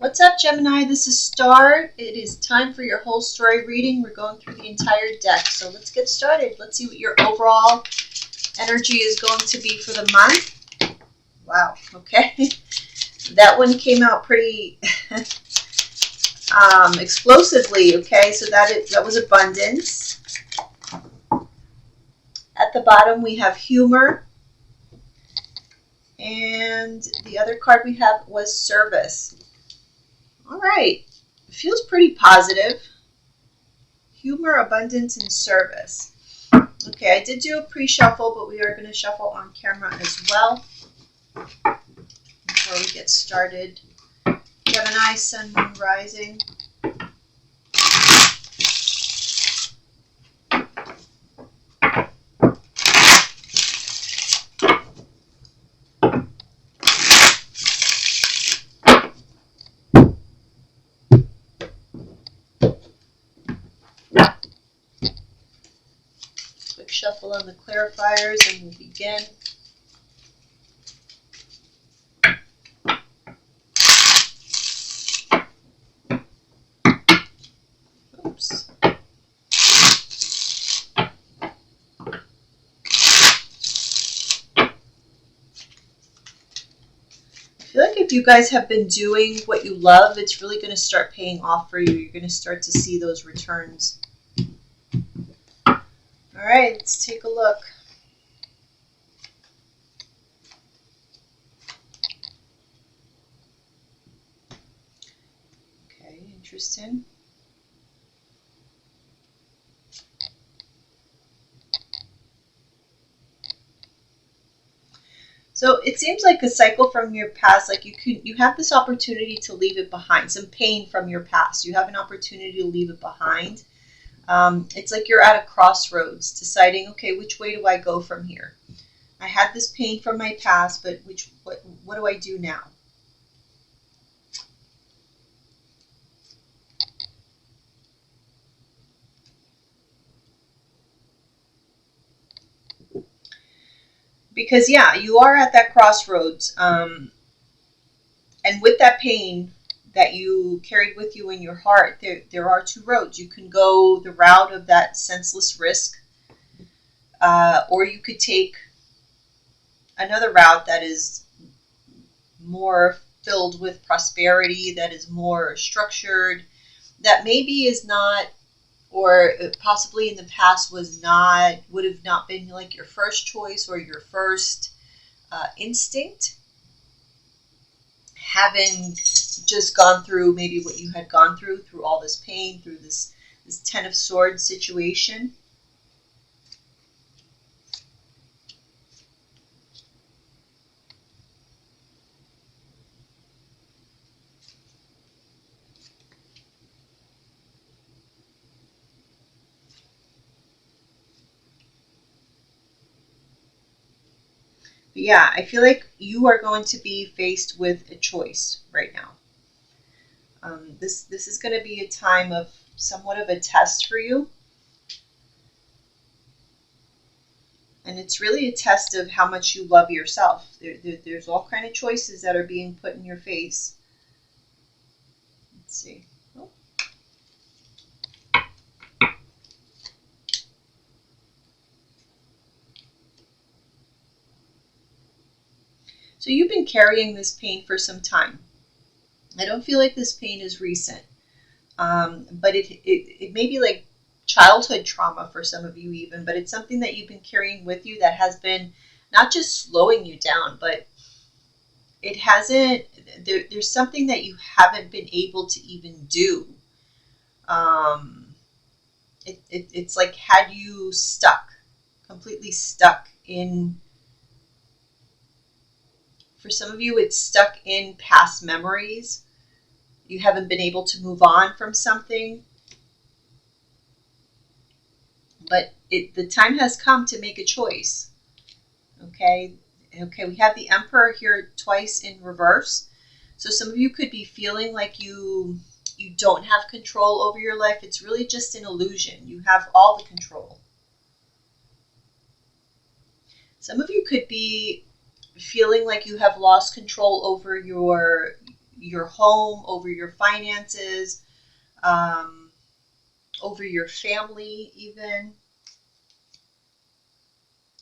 What's up, Gemini? This is Star. It is time for your whole story reading. We're going through the entire deck. So let's get started. Let's see what your overall energy is going to be for the month. Wow, okay. That one came out pretty explosively, okay? So that was abundance. At the bottom, we have humor. And the other card we have was service. All right, it feels pretty positive. Humor, abundance, and service. Okay, I did do a pre-shuffle, but we are going to shuffle on camera as well before we get started. Gemini, Sun, Moon, Rising. Quick shuffle on the clarifiers and we'll begin. Oops. I feel like if you guys have been doing what you love, it's really going to start paying off for you. You're going to start to see those returns. All right, let's take a look. Okay, interesting. So it seems like a cycle from your past, like you have this opportunity to leave it behind, some pain from your past. You have an opportunity to leave it behind. It's like you're at a crossroads deciding, okay, which way do I go from here? I had this pain from my past, but what do I do now? Because, yeah, you are at that crossroads. And with that pain that you carried with you in your heart, there are two roads. You can go the route of that senseless risk, or you could take another route that is more filled with prosperity, that is more structured, that maybe is not, or possibly in the past would have not been like your first choice or your first instinct, having just gone through maybe what you had gone through all this pain, through this Ten of Swords situation. But yeah, I feel like you are going to be faced with a choice right now. This is going to be a time of somewhat of a test for you. And it's really a test of how much you love yourself. There's all kind of choices that are being put in your face. Let's see. Oh. So you've been carrying this pain for some time. I don't feel like this pain is recent, but it may be like childhood trauma for some of you even, but it's something that you've been carrying with you that has been not just slowing you down, but it hasn't, there's something that you haven't been able to even do. It's like had you completely stuck in. For some of you, it's stuck in past memories. You haven't been able to move on from something. But the time has come to make a choice. Okay, we have the Emperor here twice in reverse. So some of you could be feeling like you don't have control over your life. It's really just an illusion. You have all the control. Some of you could be feeling like you have lost control over your home, over your finances, over your family even.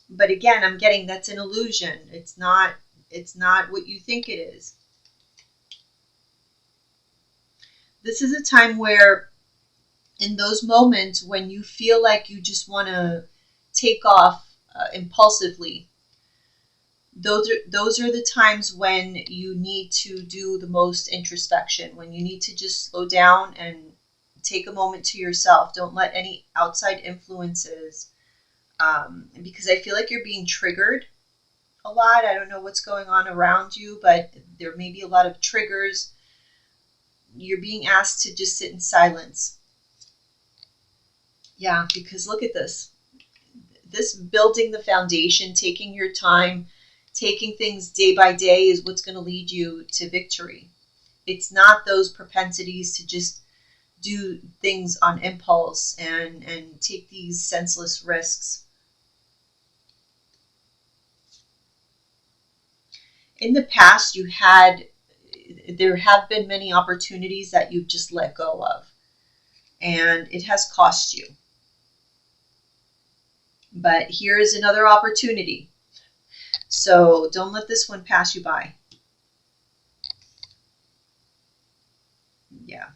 But again, I'm getting that's an illusion. It's not what you think it is. This is a time where in those moments when you feel like you just want to take off impulsively, those are the times when you need to do the most introspection, when you need to just slow down and take a moment to yourself. Don't let any outside influences, because I feel like you're being triggered a lot. I don't know what's going on around you, but there may be a lot of triggers. You're being asked to just sit in silence. Yeah, because look at this. This building the foundation, taking your time, taking things day by day is what's going to lead you to victory. It's not those propensities to just do things on impulse and take these senseless risks. In the past, there have been many opportunities that you've just let go of, and it has cost you. But here is another opportunity. So don't let this one pass you by. Yeah.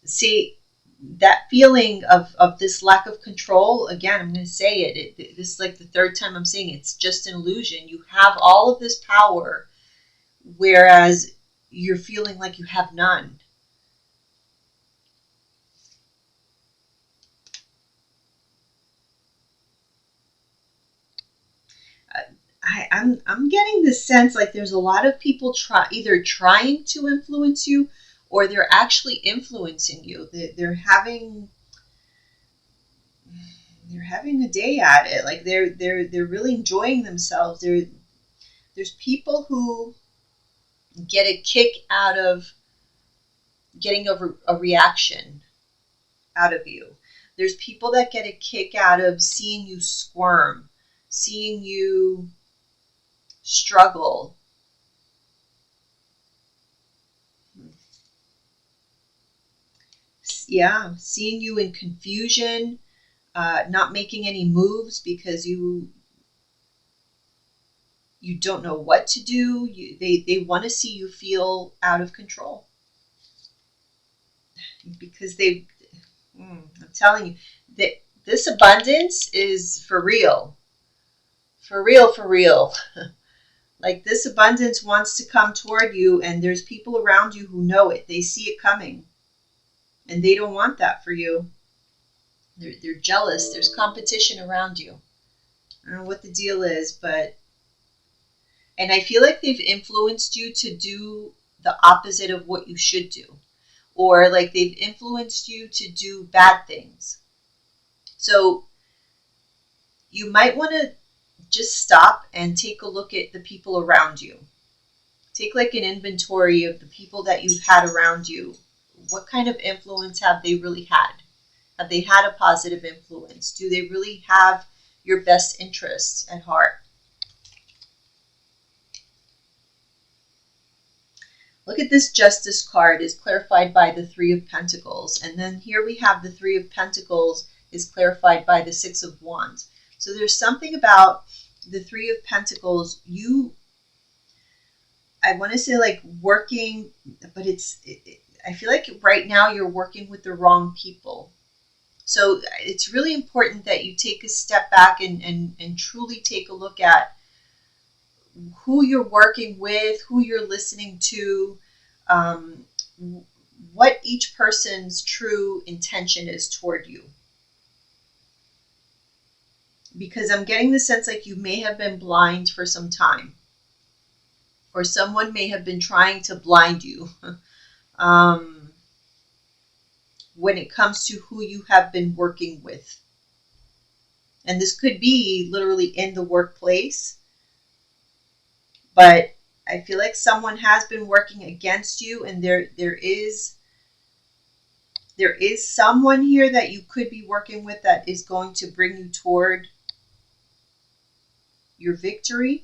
See, that feeling of this lack of control, again, I'm going to say it. This is like the third time I'm saying it. It's just an illusion. You have all of this power, whereas you're feeling like you have none. I'm getting this sense like there's a lot of people either trying to influence you or they're actually influencing you. They're having a day at it. Like they're really enjoying themselves. There's people who get a kick out of getting a reaction out of you. There's people that get a kick out of seeing you squirm, seeing you struggle. Yeah, seeing you in confusion, not making any moves because you don't know what to do. They want to see you feel out of control because I'm telling you that this abundance is for real, for real, for real. Like this abundance wants to come toward you, and there's people around you who know it. They see it coming, and they don't want that for you. They're jealous. There's competition around you. I don't know what the deal is, and I feel like they've influenced you to do the opposite of what you should do, or like they've influenced you to do bad things. So you might want to just stop and take a look at the people around you. Take like an inventory of the people that you've had around you. What kind of influence have they really had? Have they had a positive influence? Do they really have your best interests at heart? Look at this Justice card is clarified by the Three of Pentacles. And then here we have the Three of Pentacles is clarified by the Six of Wands. So there's something about the Three of Pentacles. I want to say like working, but I feel like right now you're working with the wrong people. So it's really important that you take a step back and truly take a look at who you're working with, who you're listening to, what each person's true intention is toward you. Because I'm getting the sense like you may have been blind for some time, or someone may have been trying to blind you when it comes to who you have been working with. And this could be literally in the workplace, but I feel like someone has been working against you, and there is someone here that you could be working with that is going to bring you toward your victory.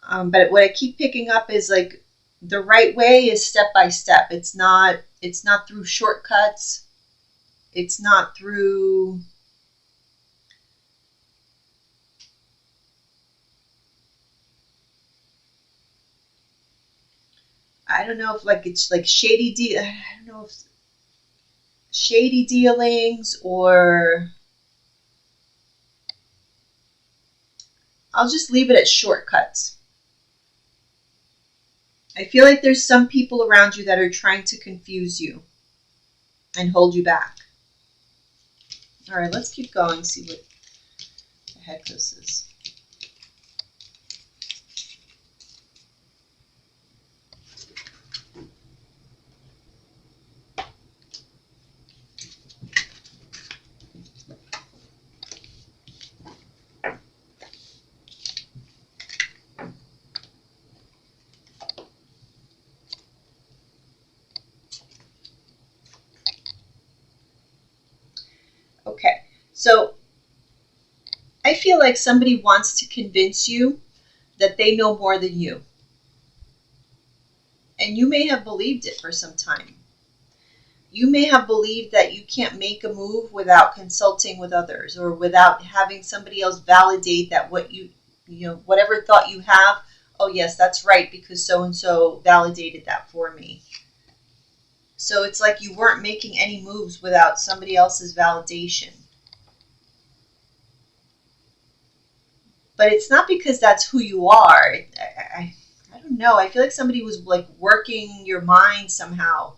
But what I keep picking up is like the right way is step by step. It's not through shortcuts. It's not through I don't know if like it's like I don't know if shady dealings, or I'll just leave it at shortcuts. I feel like there's some people around you that are trying to confuse you and hold you back. All right, let's keep going, see what the heck this is. Okay, so I feel like somebody wants to convince you that they know more than you. And you may have believed it for some time. You may have believed that you can't make a move without consulting with others, or without having somebody else validate that whatever thought you have, oh yes, that's right, because so and so validated that for me. So it's like you weren't making any moves without somebody else's validation. But it's not because that's who you are. I don't know. I feel like somebody was like working your mind somehow.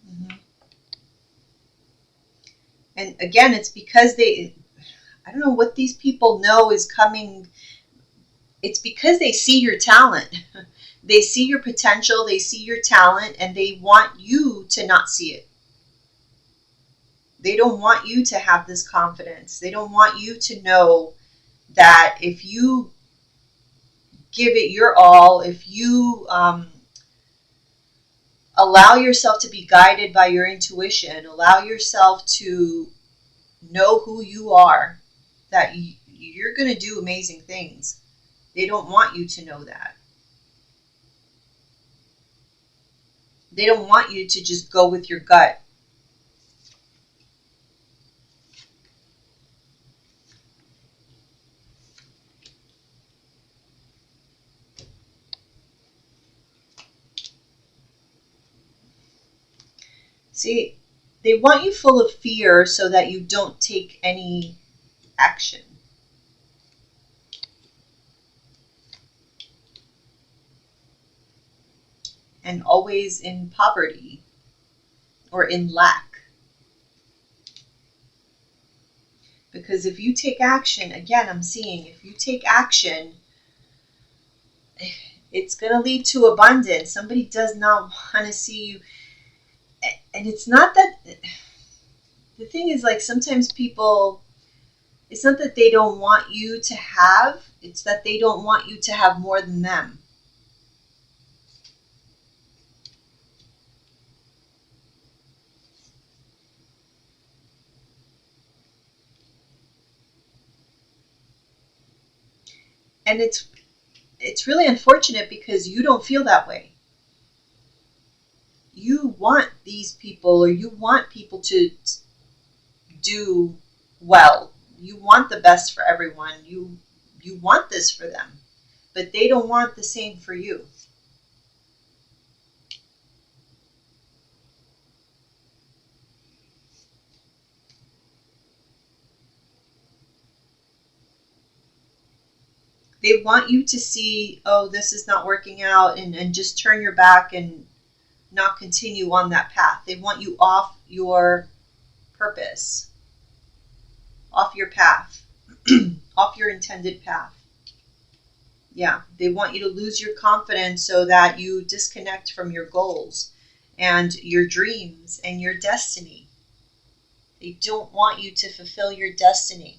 Mm-hmm. And again, it's because I don't know what these people know is coming. It's because they see your talent. They see your potential, they see your talent, and they want you to not see it. They don't want you to have this confidence. They don't want you to know that if you give it your all, if you allow yourself to be guided by your intuition, allow yourself to know who you are, that you're going to do amazing things. They don't want you to know that. They don't want you to just go with your gut. See, they want you full of fear so that you don't take any action. And always in poverty or in lack. Because if you take action, again, I'm seeing if you take action, it's going to lead to abundance. Somebody does not want to see you. And it's not that, the thing is, like, sometimes people, it's not that they don't want you to have, it's that they don't want you to have more than them. And it's really unfortunate because you don't feel that way. You want these people, or you want people to do well. You want the best for everyone. You want this for them. But they don't want the same for you. They want you to see, oh, this is not working out, and just turn your back and not continue on that path. They want you off your purpose, off your path, off your intended path. Yeah, they want you to lose your confidence so that you disconnect from your goals and your dreams and your destiny. They don't want you to fulfill your destiny.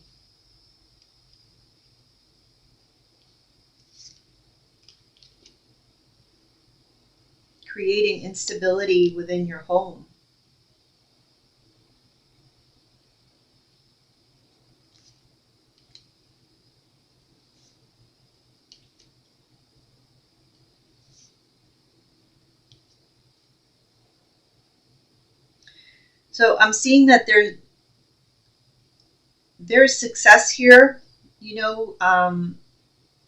creating instability within your home. So I'm seeing that there's success here,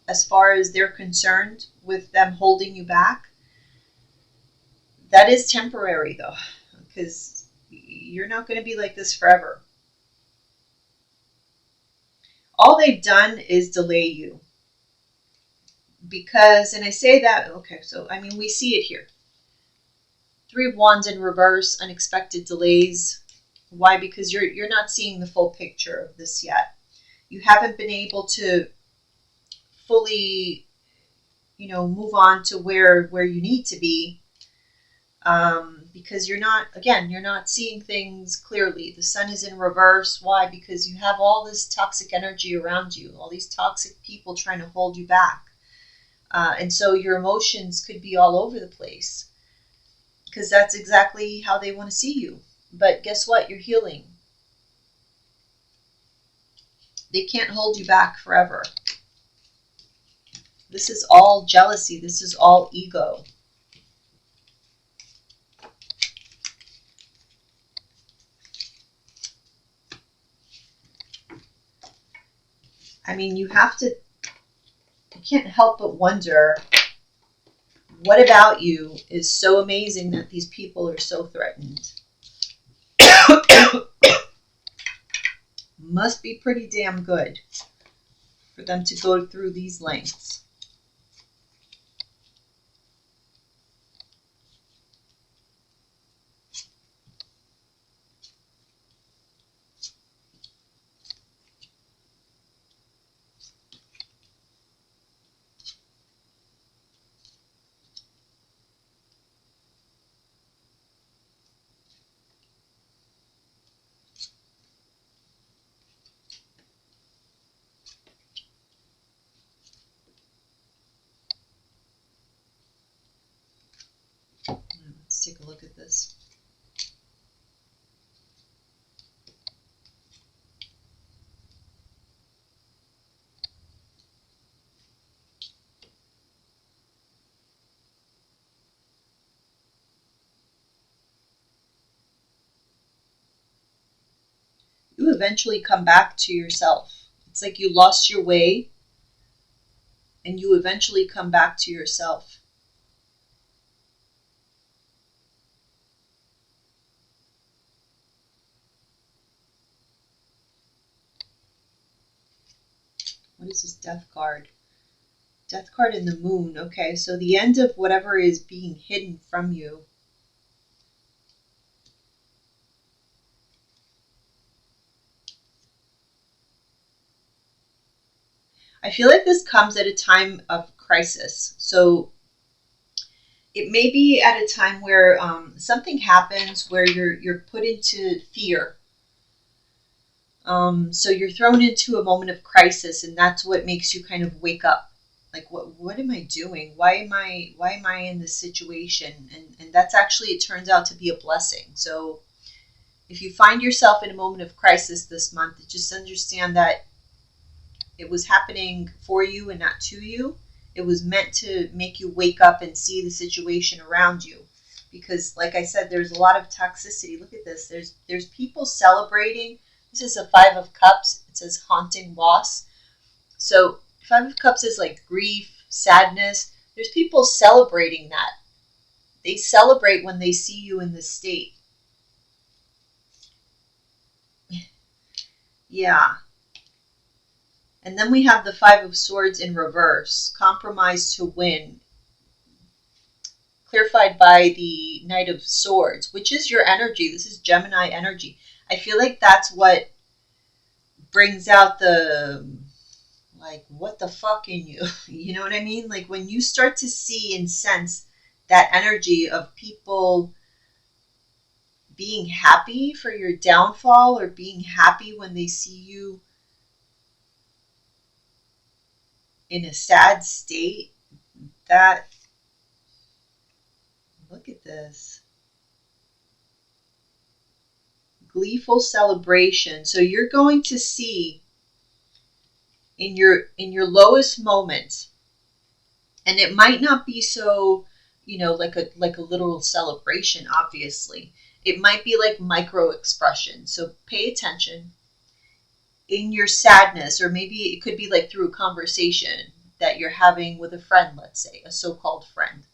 as far as they're concerned with them holding you back. That is temporary though, because you're not going to be like this forever. All they've done is delay you. Because, and I say that, okay, so I mean, we see it here. Three of Wands in reverse, unexpected delays. Why? Because you're not seeing the full picture of this yet. You haven't been able to fully, move on to where you need to be, because you're not seeing things clearly. The sun is in reverse. Why? Because you have all this toxic energy around you, all these toxic people trying to hold you back. And so your emotions could be all over the place, because that's exactly how they want to see you. But guess what? You're healing. They can't hold you back forever. This is all jealousy. This is all ego. I mean, you can't help but wonder, what about you is so amazing that these people are so threatened? Must be pretty damn good for them to go through these lengths. Let's take a look at this. You eventually come back to yourself. It's like you lost your way and you eventually come back to yourself. What is this death card? Death card in the moon. Okay, so the end of whatever is being hidden from you. I feel like this comes at a time of crisis. So it may be at a time where something happens where you're put into fear. So you're thrown into a moment of crisis, and that's what makes you kind of wake up. Like, what am I doing? Why am I in this situation? And that's actually, it turns out to be a blessing. So if you find yourself in a moment of crisis this month, just understand that it was happening for you and not to you. It was meant to make you wake up and see the situation around you. Because like I said, there's a lot of toxicity. Look at this. There's people celebrating. This is a Five of Cups. It says haunting loss. So Five of Cups is like grief, sadness. There's people celebrating that. They celebrate when they see you in this state. Yeah. And then we have the Five of Swords in reverse. Compromise to win. Clarified by the Knight of Swords, which is your energy. This is Gemini energy. I feel like that's what brings out the, like, what the fuck in you. You know what I mean? Like when you start to see and sense that energy of people being happy for your downfall, or being happy when they see you in a sad state, Look at this. Gleeful celebration. So you're going to see in your lowest moments, and it might not be so, like a literal celebration, obviously. It might be like micro expression. So pay attention in your sadness, or maybe it could be like through a conversation that you're having with a friend, let's say, a so-called friend,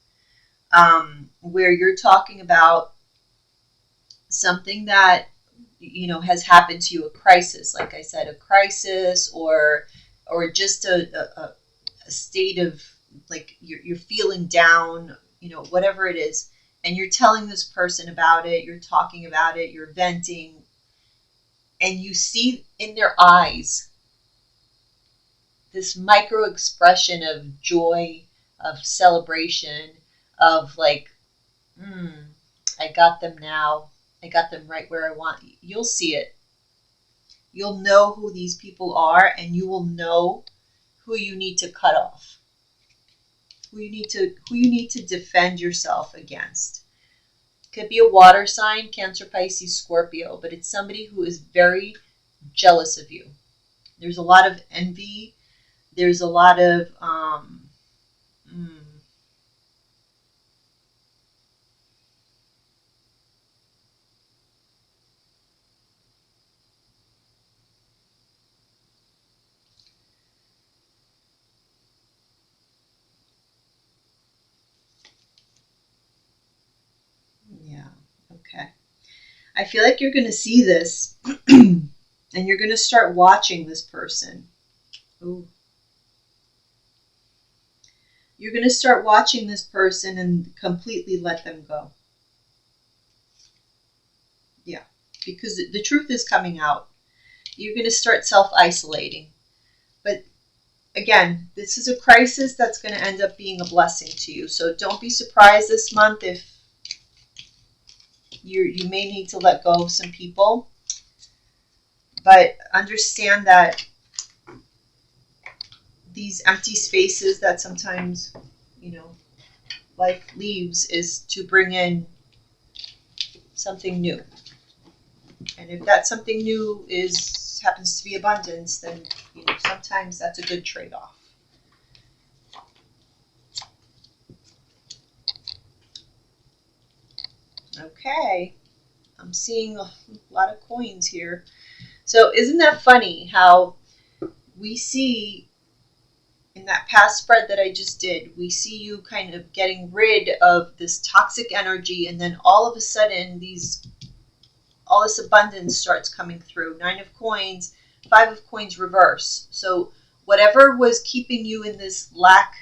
where you're talking about something that has happened to you, a crisis, like I said, a crisis, or just a state of, like, you're feeling down, whatever it is, and you're telling this person about it, you're talking about it, you're venting, and you see in their eyes this micro expression of joy, of celebration, of like, I got them now. I got them right where I want. You'll see it. You'll know who these people are, and you will know who you need to cut off. Who you need to defend yourself against. Could be a water sign, Cancer, Pisces, Scorpio, but it's somebody who is very jealous of you. There's a lot of envy. There's a lot of yeah, okay. I feel like you're going to see this and you're going to start watching this person. Ooh. You're going to start watching this person and completely let them go. Yeah, because the truth is coming out. You're going to start self-isolating. But again, this is a crisis that's going to end up being a blessing to you. So don't be surprised this month if you may need to let go of some people. But understand that these empty spaces that sometimes, life leaves is to bring in something new. And if that something new happens to be abundance, then sometimes that's a good trade-off. Okay, I'm seeing a lot of coins here. So isn't that funny how we see in that past spread that I just did, we see you kind of getting rid of this toxic energy, and then all of a sudden all this abundance starts coming through. 9 of coins, 5 of coins reverse. So whatever was keeping you in this lack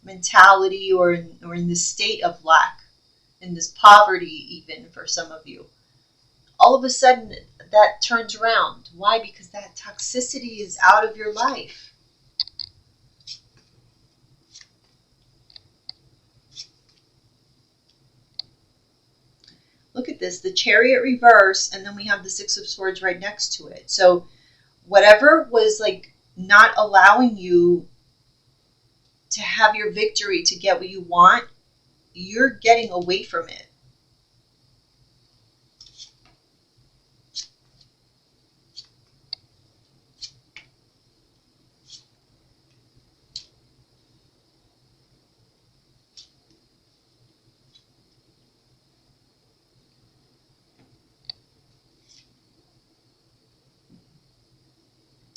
mentality, or in this state of lack, in this poverty even for some of you, all of a sudden that turns around. Why? Because that toxicity is out of your life. Look at this, the Chariot reverse, and then we have the 6 of Swords right next to it. So whatever was like not allowing you to have your victory, to get what you want, you're getting away from it.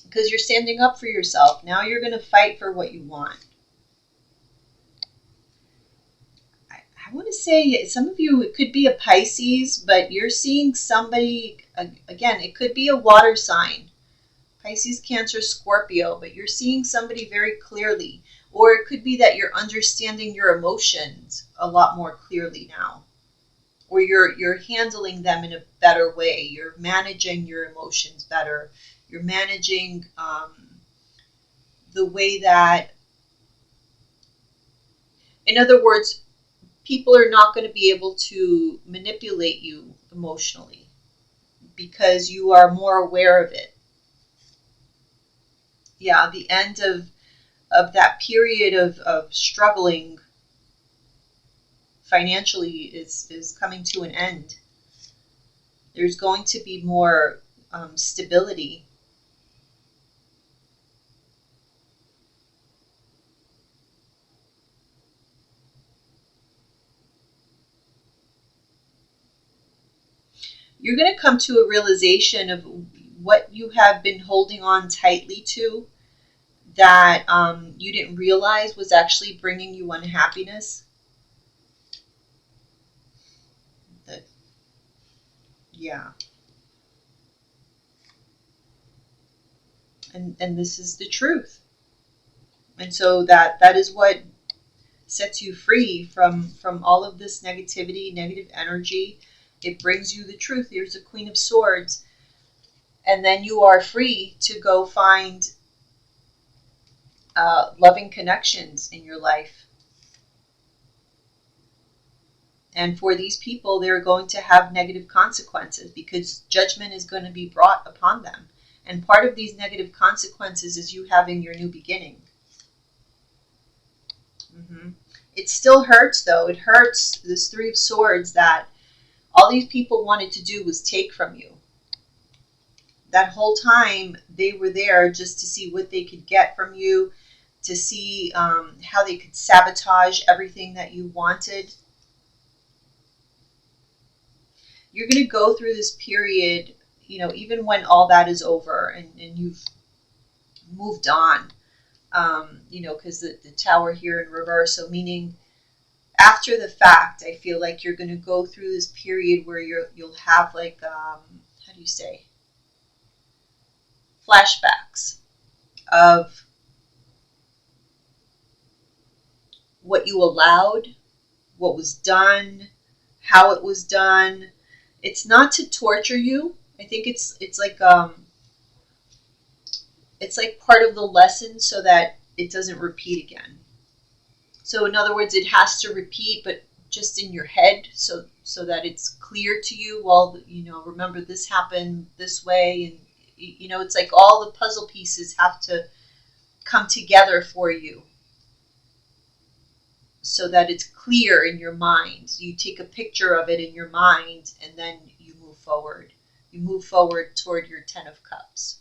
Because you're standing up for yourself. Now you're going to fight for what you want. I want to say some of you, it could be a Pisces, but you're seeing somebody, again, it could be a water sign. Pisces, Cancer, Scorpio, but you're seeing somebody very clearly. Or it could be that you're understanding your emotions a lot more clearly now. Or you're handling them in a better way. You're managing your emotions better. You're managing the way that, in other words, people are not going to be able to manipulate you emotionally because you are more aware of it. Yeah, the end of that period of struggling financially is coming to an end. There's going to be more stability. You're going to come to a realization of what you have been holding on tightly to that you didn't realize was actually bringing you unhappiness. That, yeah. And this is the truth. And so that is what sets you free from all of this negativity, negative energy. It brings you the truth. Here's the Queen of Swords. And then you are free to go find loving connections in your life. And for these people, they're going to have negative consequences because judgment is going to be brought upon them. And part of these negative consequences is you having your new beginning. Mm-hmm. It still hurts, though. It hurts, this Three of Swords, that all these people wanted to do was take from you. That whole time, they were there just to see what they could get from you, to see how they could sabotage everything that you wanted. You're going to go through this period, even when all that is over and you've moved on, because the Tower here in reverse, so meaning after the fact, I feel like you're going to go through this period where you'll have like, how do you say, flashbacks of what you allowed, what was done, how it was done. It's not to torture you. I think it's like part of the lesson so that it doesn't repeat again. So in other words, it has to repeat, but just in your head, so that it's clear to you. Well, remember this happened this way, and it's like all the puzzle pieces have to come together for you, so that it's clear in your mind. You take a picture of it in your mind, and then you move forward. You move forward toward your Ten of Cups.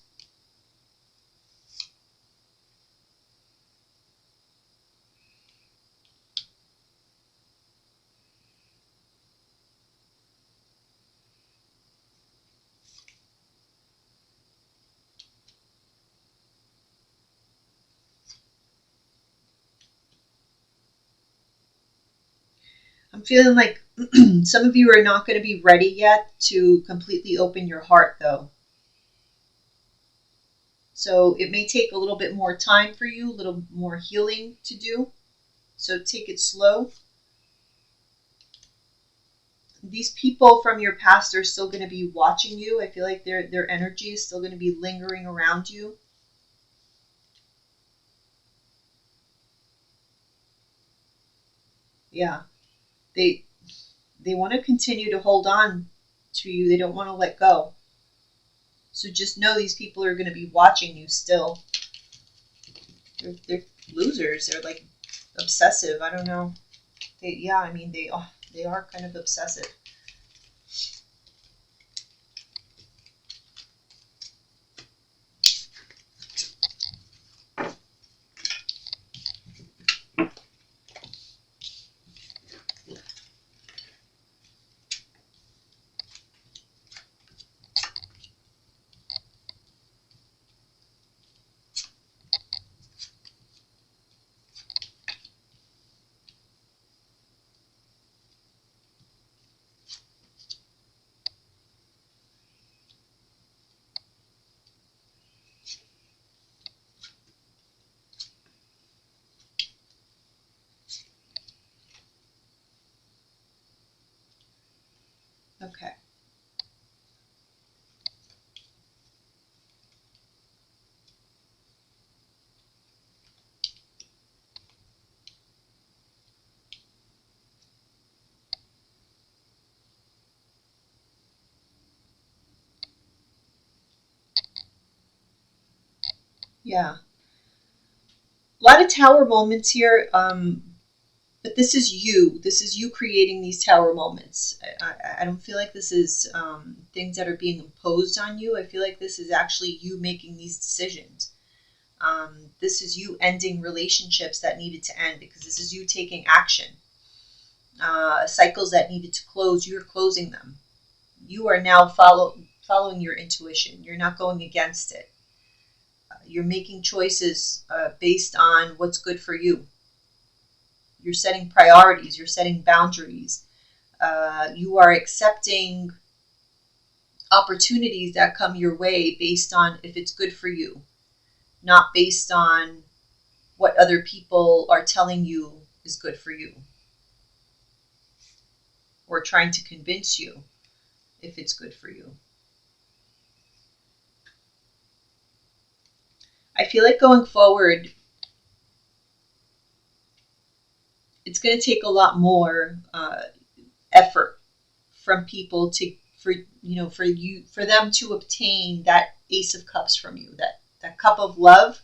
I'm feeling like some of you are not going to be ready yet to completely open your heart, though. So it may take a little bit more time for you, a little more healing to do. So take it slow. These people from your past are still going to be watching you. I feel like their energy is still going to be lingering around you. Yeah. They want to continue to hold on to you. They don't want to let go. So just know these people are going to be watching you still. They're losers. They're like obsessive. I don't know. They are kind of obsessive. Okay. Yeah. A lot of tower moments here. But this is you. This is you creating these tower moments. I don't feel like this is things that are being imposed on you. I feel like this is actually you making these decisions. This is you ending relationships that needed to end, because this is you taking action. Cycles that needed to close, you're closing them. You are now following your intuition. You're not going against it. You're making choices based on what's good for you. You're setting priorities. You're setting boundaries. You are accepting opportunities that come your way based on if it's good for you, not based on what other people are telling you is good for you, or trying to convince you if it's good for you. I feel like going forward, it's going to take a lot more effort from people for them to obtain that Ace of Cups from you, that cup of love.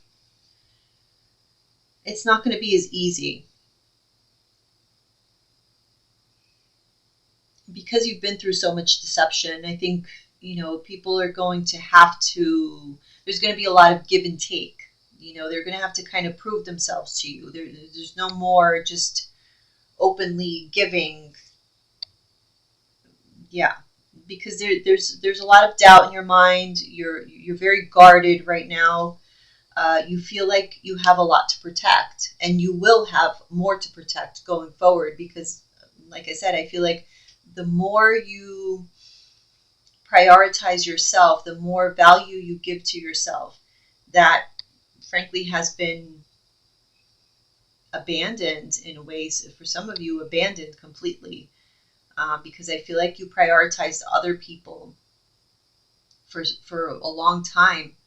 It's not going to be as easy, because you've been through so much deception. I think, people are going to have to, there's going to be a lot of give and take. They're going to have to kind of prove themselves to you. There's no more just openly giving. Yeah, because there's a lot of doubt in your mind. You're very guarded right now. You feel like you have a lot to protect, and you will have more to protect going forward, because, like I said, I feel like the more you prioritize yourself, the more value you give to yourself, that frankly has been abandoned in ways, for some of you, abandoned completely, because I feel like you prioritized other people for a long time.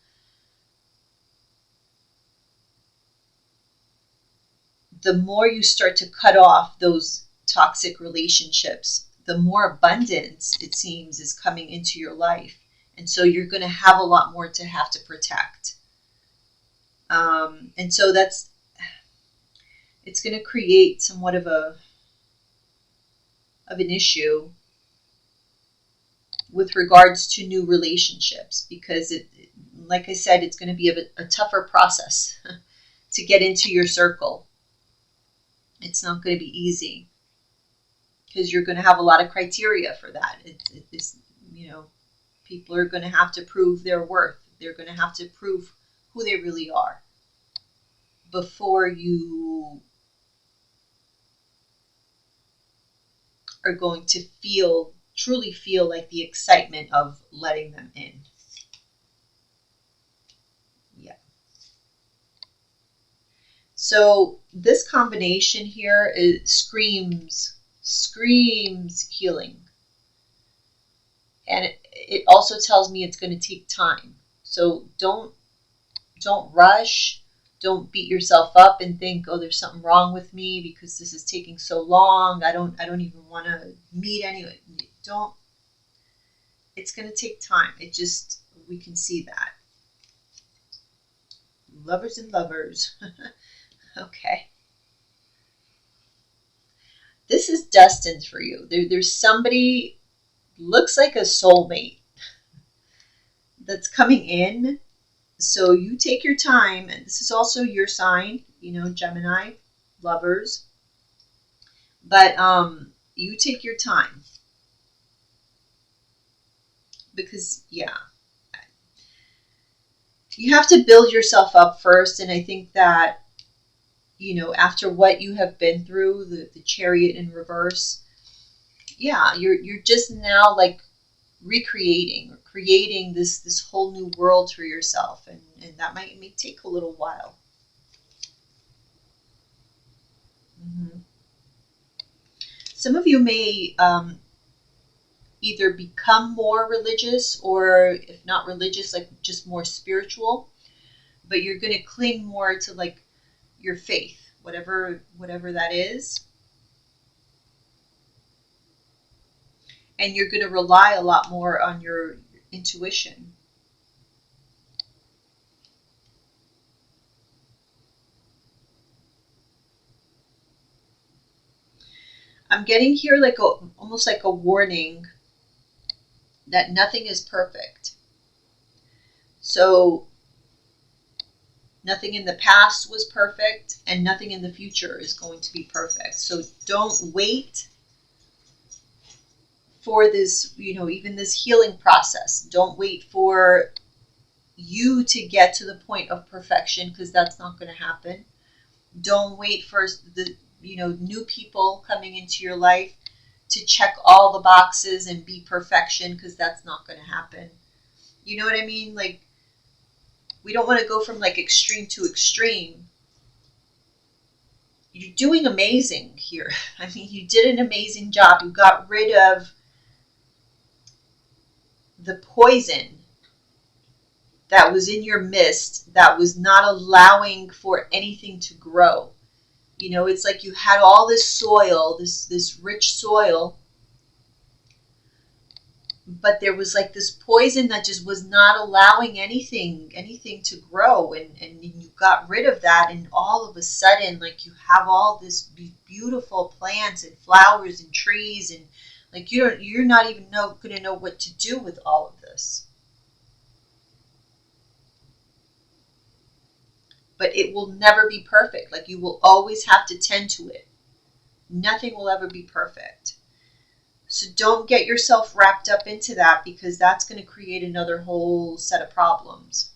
The more you start to cut off those toxic relationships, the more abundance, it seems, is coming into your life. And so you're going to have a lot more to have to protect. And so it's going to create somewhat of an issue with regards to new relationships, because like I said, it's going to be a tougher process to get into your circle. It's not going to be easy, because you're going to have a lot of criteria for that. It's people are going to have to prove their worth. They're going to have to prove who they really are before you are going to truly feel like the excitement of letting them in. Yeah. So this combination here screams healing. And it also tells me it's going to take time. So don't rush. Don't beat yourself up and think, oh, there's something wrong with me because this is taking so long. I don't even want to meet anyone. Don't. It's going to take time. We can see that. Lovers and lovers. Okay. This is destined for you. There's somebody, looks like a soulmate, that's coming in. So you take your time, and this is also your sign, Gemini, lovers. But you take your time, because, yeah, you have to build yourself up first. And I think that, after what you have been through, the Chariot in reverse, yeah, you're just now like creating this whole new world for yourself, and that may take a little while. Mm-hmm. Some of you may either become more religious, or if not religious, like just more spiritual, but you're going to cling more to like your faith, whatever that is. And you're going to rely a lot more on your intuition. I'm getting here like almost like a warning that nothing is perfect. So nothing in the past was perfect, and nothing in the future is going to be perfect. So don't wait for this, even this healing process. Don't wait for you to get to the point of perfection, because that's not going to happen. Don't wait for the, new people coming into your life to check all the boxes and be perfection, because that's not going to happen. You know what I mean? Like, we don't want to go from like extreme to extreme. You're doing amazing here. I mean, you did an amazing job. You got rid of the poison that was in your midst, that was not allowing for anything to grow. It's like you had all this soil, this rich soil, but there was like this poison that just was not allowing anything to grow, and you got rid of that, and all of a sudden, like, you have all this beautiful plants and flowers and trees, and like you're not even going to know what to do with all of this. But it will never be perfect. Like, you will always have to tend to it. Nothing will ever be perfect. So don't get yourself wrapped up into that, because that's going to create another whole set of problems.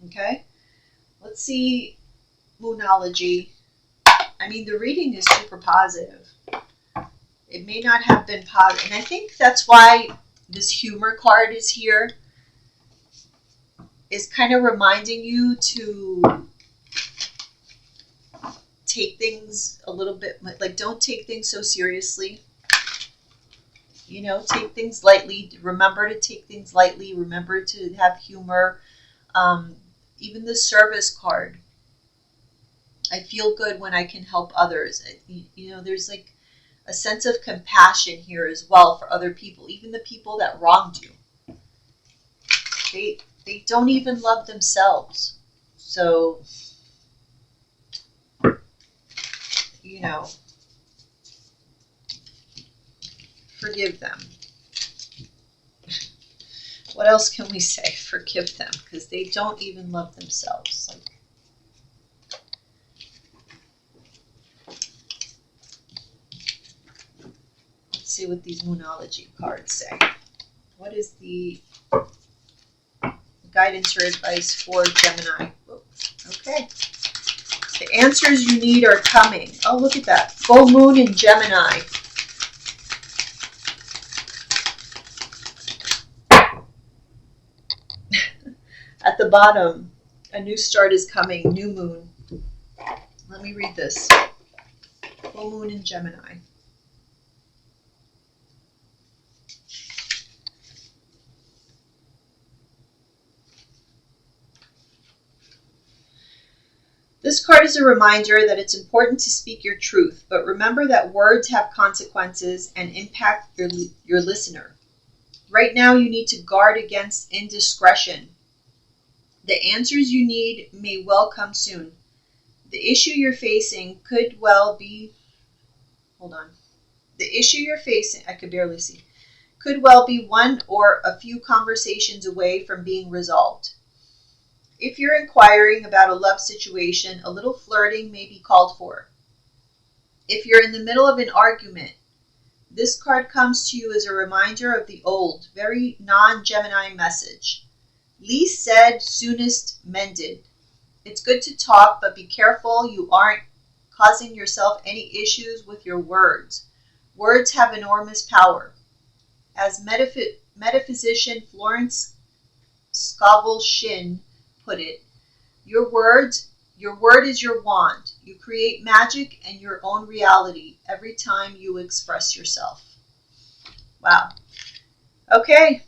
Okay? Let's see Moonology. I mean, the reading is super positive. It may not have been positive. And I think that's why this humor card is here, is kind of reminding you to take things a little bit, like, don't take things so seriously. Take things lightly. Remember to take things lightly. Remember to have humor. Even the service card. I feel good when I can help others. There's like a sense of compassion here as well for other people, even the people that wronged you. They don't even love themselves. So, forgive them. What else can we say? Forgive them, because they don't even love themselves. Let's see what these Moonology cards say. What is the guidance or advice for Gemini? Okay. The answers you need are coming. Oh, look at that. Full moon in Gemini. At the bottom, a new start is coming. New moon. Let me read this. Full moon in Gemini. This card is a reminder that it's important to speak your truth, but remember that words have consequences and impact your listener. Right now, you need to guard against indiscretion. The answers you need may well come soon. The issue you're facing could well be... Hold on. The issue you're facing... I could barely see. Could well be one or a few conversations away from being resolved. If you're inquiring about a love situation, a little flirting may be called for. If you're in the middle of an argument, this card comes to you as a reminder of the old, very non-Gemini message. Least said, soonest mended. It's good to talk, but be careful you aren't causing yourself any issues with your words. Words have enormous power. As metaphysician Florence Scovel-Shinn put it, your word is your wand. You create magic and your own reality every time you express yourself. Wow. Okay.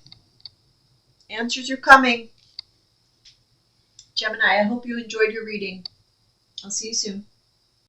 Answers are coming. Gemini, I hope you enjoyed your reading. I'll see you soon.